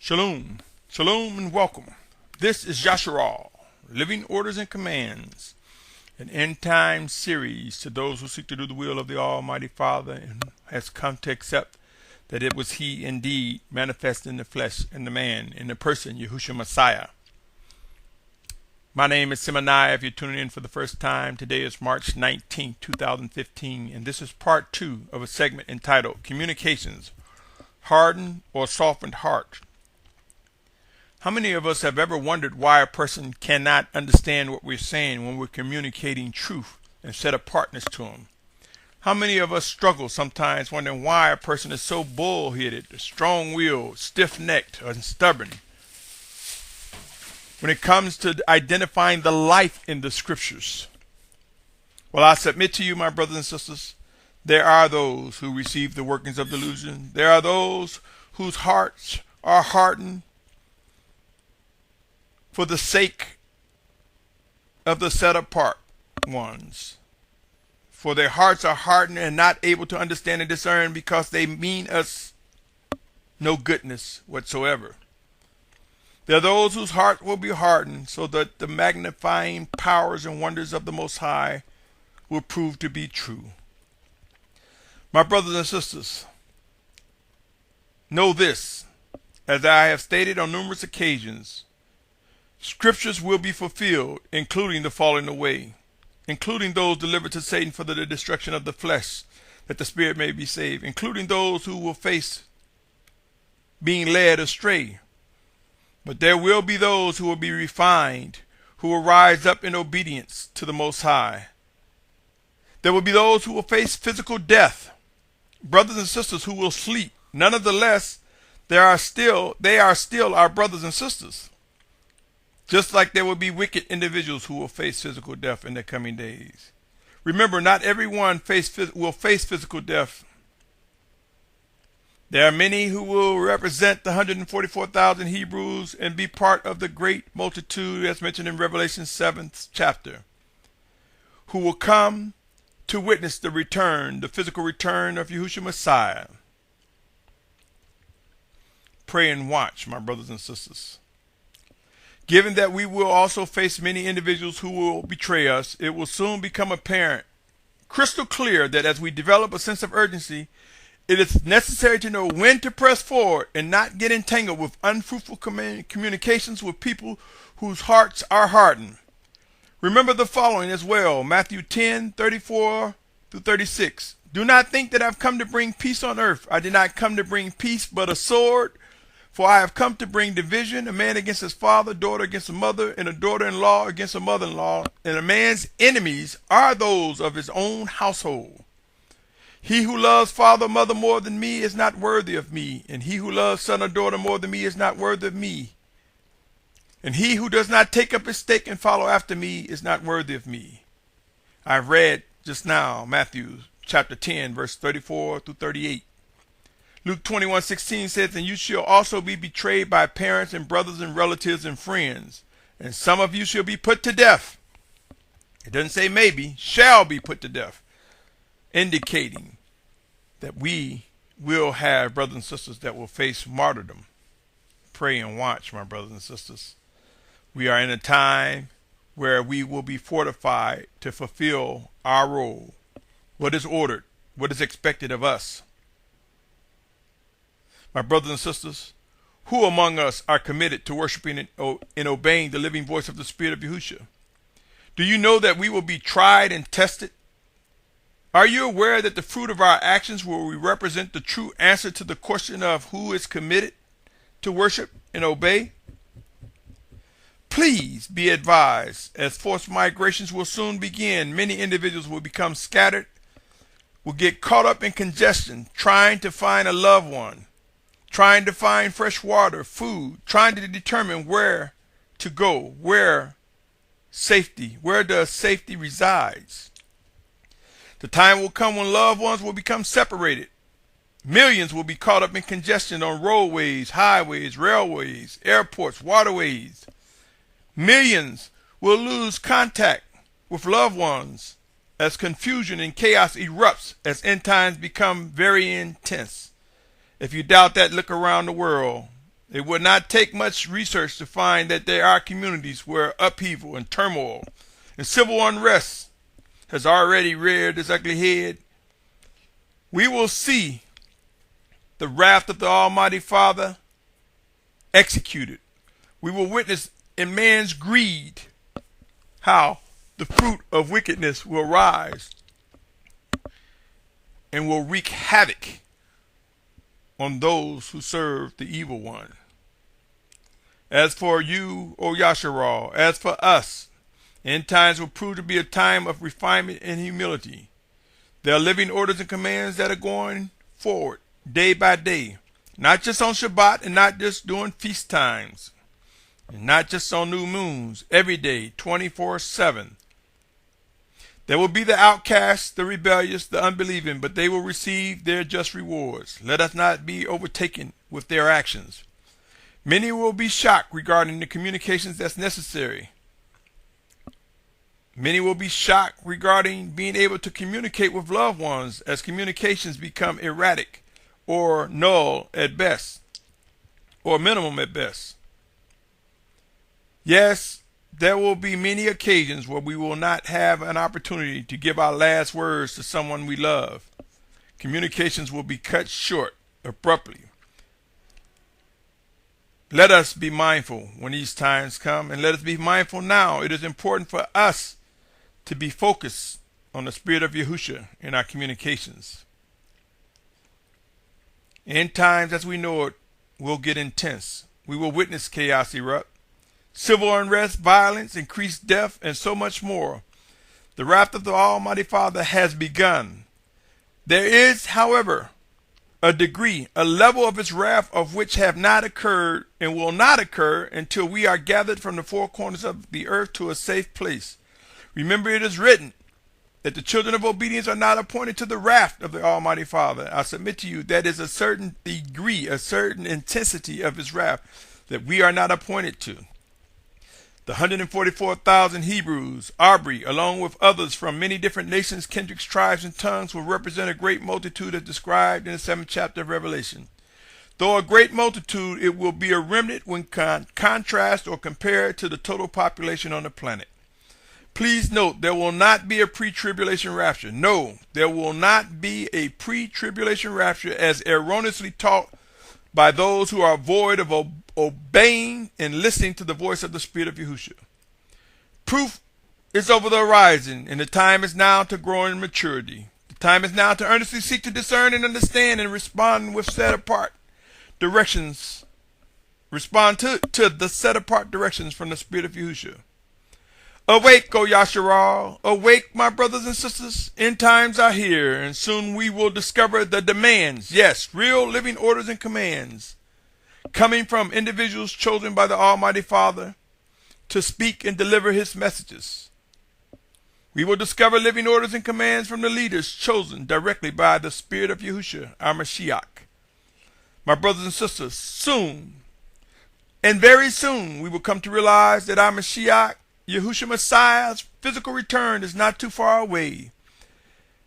Shalom, shalom, and welcome. This is Yasharal, Living Orders and Commands, an end-time series to those who seek to do the will of the Almighty Father and has come to accept that it was He indeed manifest in the flesh and the man in the person Yahushua Messiah. My name is Symmanayah. If you're tuning in for the first time, today is March 19, 2015, and this is part 2 of a segment entitled Communications, Hardened or Softened Heart. How many of us have ever wondered why a person cannot understand what we're saying when we're communicating truth and set apartness to them? How many of us struggle sometimes wondering why a person is so bull-headed, strong-willed, stiff-necked, and stubborn when it comes to identifying the life in the scriptures? Well, I submit to you, my brothers and sisters, there are those who receive the workings of delusion. There are those whose hearts are hardened for the sake of the set-apart ones. For their hearts are hardened and not able to understand and discern because they mean us no goodness whatsoever. There are those whose heart will be hardened so that the magnifying powers and wonders of the Most High will prove to be true. My brothers and sisters, know this, as I have stated on numerous occasions, scriptures will be fulfilled, including the falling away, including those delivered to Satan for the destruction of the flesh, that the spirit may be saved, including those who will face being led astray. But there will be those who will be refined, who will rise up in obedience to the Most High. There will be those who will face physical death, brothers and sisters who will sleep. Nonetheless, they are still our brothers and sisters. Just like there will be wicked individuals who will face physical death in the coming days. Remember, not everyone will face physical death. There are many who will represent the 144,000 Hebrews and be part of the great multitude as mentioned in Revelation 7th chapter, who will come to witness the physical return of Yahushua Messiah. Pray and watch, my brothers and sisters. Given that we will also face many individuals who will betray us, it will soon become apparent, crystal clear, that as we develop a sense of urgency, it is necessary to know when to press forward and not get entangled with unfruitful communications with people whose hearts are hardened. Remember the following as well, Matthew 10:34-36. Do not think that I have come to bring peace on earth. I did not come to bring peace, but a sword. For I have come to bring division, a man against his father, daughter against a mother, and a daughter-in-law against a mother-in-law. And a man's enemies are those of his own household. He who loves father or mother more than me is not worthy of me, and he who loves son or daughter more than me is not worthy of me. And he who does not take up his stake and follow after me is not worthy of me. I've read just now Matthew chapter 10, verse 34-38. Luke 21:16 says, and you shall also be betrayed by parents and brothers and relatives and friends, and some of you shall be put to death. It doesn't say maybe, shall be put to death, indicating that we will have brothers and sisters that will face martyrdom. Pray and watch, my brothers and sisters. We are in a time where we will be fortified to fulfill our role, what is ordered, what is expected of us. My brothers and sisters, who among us are committed to worshiping and obeying the living voice of the Spirit of Yahushua? Do you know that we will be tried and tested? Are you aware that the fruit of our actions will represent the true answer to the question of who is committed to worship and obey? Please be advised, as forced migrations will soon begin, many individuals will become scattered, will get caught up in congestion, trying to find a loved one, trying to find fresh water, food, trying to determine where to go, where does safety resides. The time will come when loved ones will become separated. Millions will be caught up in congestion on roadways, highways, railways, airports, waterways. Millions will lose contact with loved ones as confusion and chaos erupts as end times become very intense. If you doubt that, look around the world It would not take much research to find that there are communities where upheaval and turmoil and civil unrest has already reared its ugly head. We will see the wrath of the Almighty Father executed. We will witness in man's greed how the fruit of wickedness will rise and will wreak havoc on those who serve the evil one. As for you, O Yasharal, as for us, end times will prove to be a time of refinement and humility. There are living orders and commands that are going forward day by day, not just on Shabbat and not just during feast times, and not just on new moons, every day, 24/7. There will be the outcasts, the rebellious, the unbelieving, but they will receive their just rewards. Let us not be overtaken with their actions. Many will be shocked regarding the communications that's necessary. Many will be shocked regarding being able to communicate with loved ones as communications become erratic or null at best, or minimum at best. Yes, there will be many occasions where we will not have an opportunity to give our last words to someone we love. Communications will be cut short abruptly. Let us be mindful when these times come, and let us be mindful now. It is important for us to be focused on the Spirit of Yahushua in our communications. End times as we know it will get intense. We will witness chaos erupt, civil unrest, violence, increased death, and so much more. The wrath of the Almighty Father has begun. There is, however, a degree, a level of its wrath of which have not occurred and will not occur until we are gathered from the four corners of the earth to a safe place. Remember, it is written that the children of obedience are not appointed to the wrath of the Almighty Father. I submit to you that is a certain degree, a certain intensity of his wrath that we are not appointed to. The 144,000 Hebrews, Aubrey, along with others from many different nations, kindreds, tribes, and tongues, will represent a great multitude as described in the 7th chapter of Revelation. Though a great multitude, it will be a remnant when contrasted or compared to the total population on the planet. Please note, there will not be a pre-tribulation rapture. No, there will not be a pre-tribulation rapture as erroneously taught by those who are void of obeying and listening to the voice of the Spirit of Yahushua. Proof is over the horizon, and the time is now to grow in maturity. The time is now to earnestly seek to discern and understand and respond with set-apart directions. Respond to the set-apart directions from the Spirit of Yahushua. Awake, O Yasharal! Awake, my brothers and sisters! End times are here, and soon we will discover the demands, yes, real living orders and commands, coming from individuals chosen by the Almighty Father to speak and deliver his messages. We will discover living orders and commands from the leaders chosen directly by the Spirit of Yahushua, our Mashiach. My brothers and sisters, soon, and very soon, we will come to realize that our Mashiach, Yahushua Messiah's physical return is not too far away.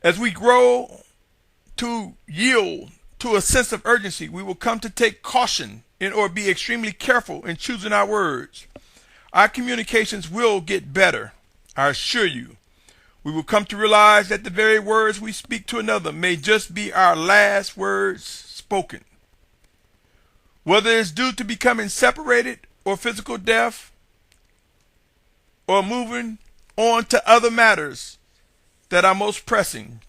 As we grow to yield to a sense of urgency, we will come to take caution or be extremely careful in choosing our words. Our communications will get better, I assure you. We will come to realize that the very words we speak to another may just be our last words spoken. Whether it's due to becoming separated or physical death, or moving on to other matters that are most pressing,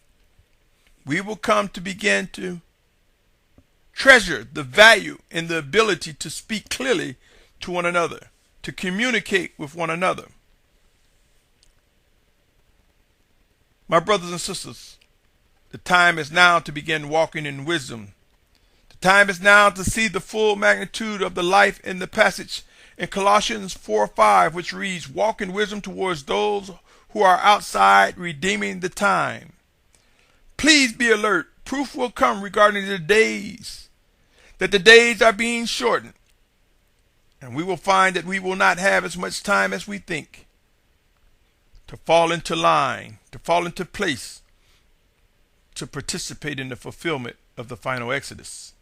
we will come to begin to treasure the value and the ability to speak clearly to one another, to communicate with one another. My brothers and sisters, the time is now to begin walking in wisdom. The time is now to see the full magnitude of the life in the passage in Colossians 4:5, which reads, "Walk in wisdom towards those who are outside, redeeming the time." Please be alert. Proof will come regarding the days, that the days are being shortened. And we will find that we will not have as much time as we think to fall into line, to fall into place, to participate in the fulfillment of the final Exodus.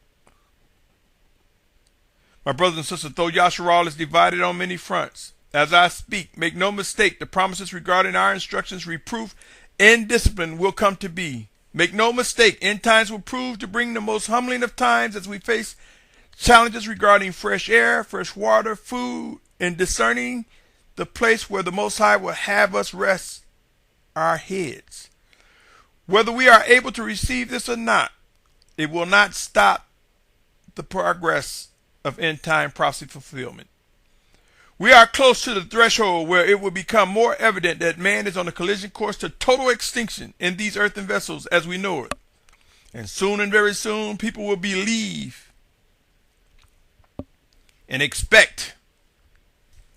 My brothers and sisters, though Yasharal is divided on many fronts, as I speak, make no mistake, the promises regarding our instructions, reproof, and discipline will come to be. Make no mistake, end times will prove to bring the most humbling of times as we face challenges regarding fresh air, fresh water, food, and discerning the place where the Most High will have us rest our heads. Whether we are able to receive this or not, it will not stop the progress of end time prophecy fulfillment. We are close to the threshold where it will become more evident that man is on a collision course to total extinction in these earthen vessels as we know it. And soon and very soon, people will believe and expect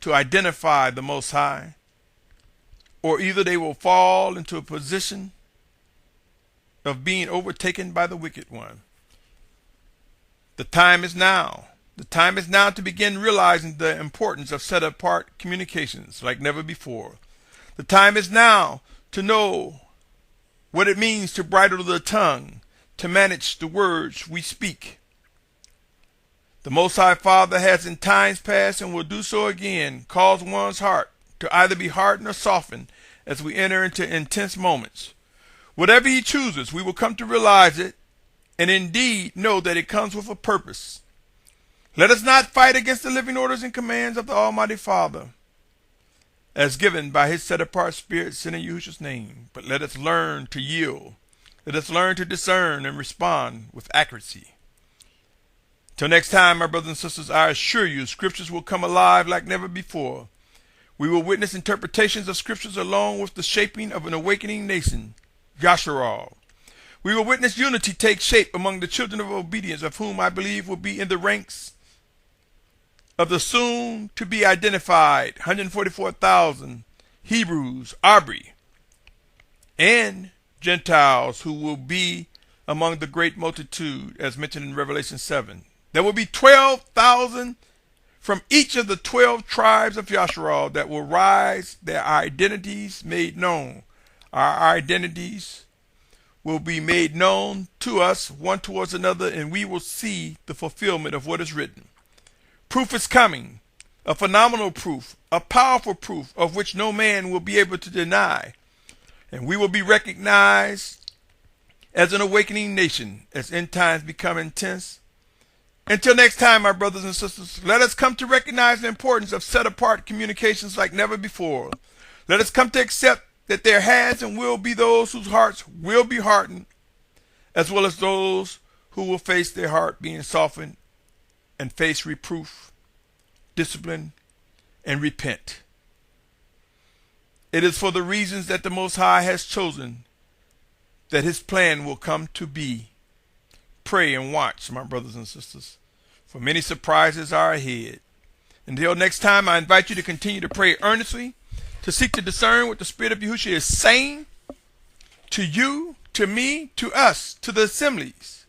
to identify the Most High, or either they will fall into a position of being overtaken by the wicked one. The time is now. The time is now to begin realizing the importance of set-apart communications like never before. The time is now to know what it means to bridle the tongue, to manage the words we speak. The Most High Father has in times past and will do so again caused one's heart to either be hardened or softened as we enter into intense moments. Whatever He chooses, we will come to realize it and indeed know that it comes with a purpose. Let us not fight against the living orders and commands of the Almighty Father, as given by His set-apart Spirit sent in Yahushua's name, but let us learn to yield. Let us learn to discern and respond with accuracy. Till next time, my brothers and sisters, I assure you, Scriptures will come alive like never before. We will witness interpretations of Scriptures along with the shaping of an awakening nation, Yasharal. We will witness unity take shape among the children of obedience, of whom I believe will be in the ranks of the soon-to-be identified 144,000 Hebrews, Abri, and Gentiles who will be among the great multitude, as mentioned in Revelation 7. There will be 12,000 from each of the 12 tribes of Yasharal that will rise, their identities made known. Our identities will be made known to us, one towards another, and we will see the fulfillment of what is written. Proof is coming, a phenomenal proof, a powerful proof of which no man will be able to deny. And we will be recognized as an awakening nation as end times become intense. Until next time, my brothers and sisters, let us come to recognize the importance of set-apart communications like never before. Let us come to accept that there has and will be those whose hearts will be hardened, as well as those who will face their heart being softened and face reproof, discipline, and repent. It is for the reasons that the Most High has chosen that His plan will come to be. Pray and watch, my brothers and sisters, for many surprises are ahead. Until next time, I invite you to continue to pray earnestly, to seek to discern what the Spirit of Yahushua is saying to you, to me, to us, to the assemblies.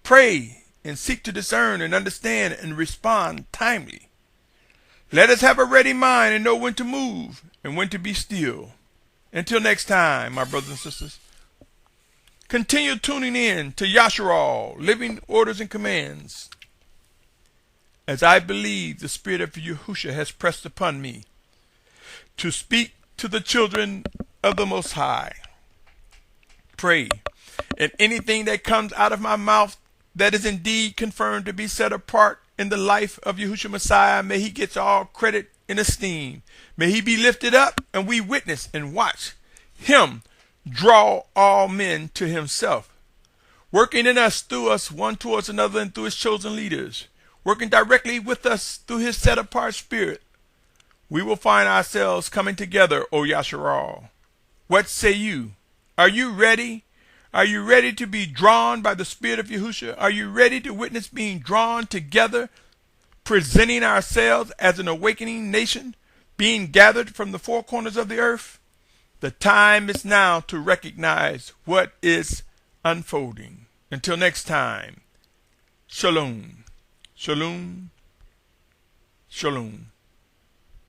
Pray and seek to discern and understand and respond timely. Let us have a ready mind and know when to move and when to be still. Until next time, my brothers and sisters, continue tuning in to Yasharal, Living Orders and Commands, as I believe the Spirit of Yahushua has pressed upon me to speak to the children of the Most High. Pray, and anything that comes out of my mouth that is indeed confirmed to be set apart in the life of Yahushua Messiah, may He get all credit and esteem. May He be lifted up, and we witness and watch Him draw all men to Himself, working in us, through us, one towards another, and through His chosen leaders, working directly with us through His set-apart Spirit. We will find ourselves coming together, O Yasharal. What say you? Are you ready? Are you ready to be drawn by the Spirit of Yahushua? Are you ready to witness being drawn together, presenting ourselves as an awakening nation, being gathered from the four corners of the earth? The time is now to recognize what is unfolding. Until next time, shalom, shalom, shalom.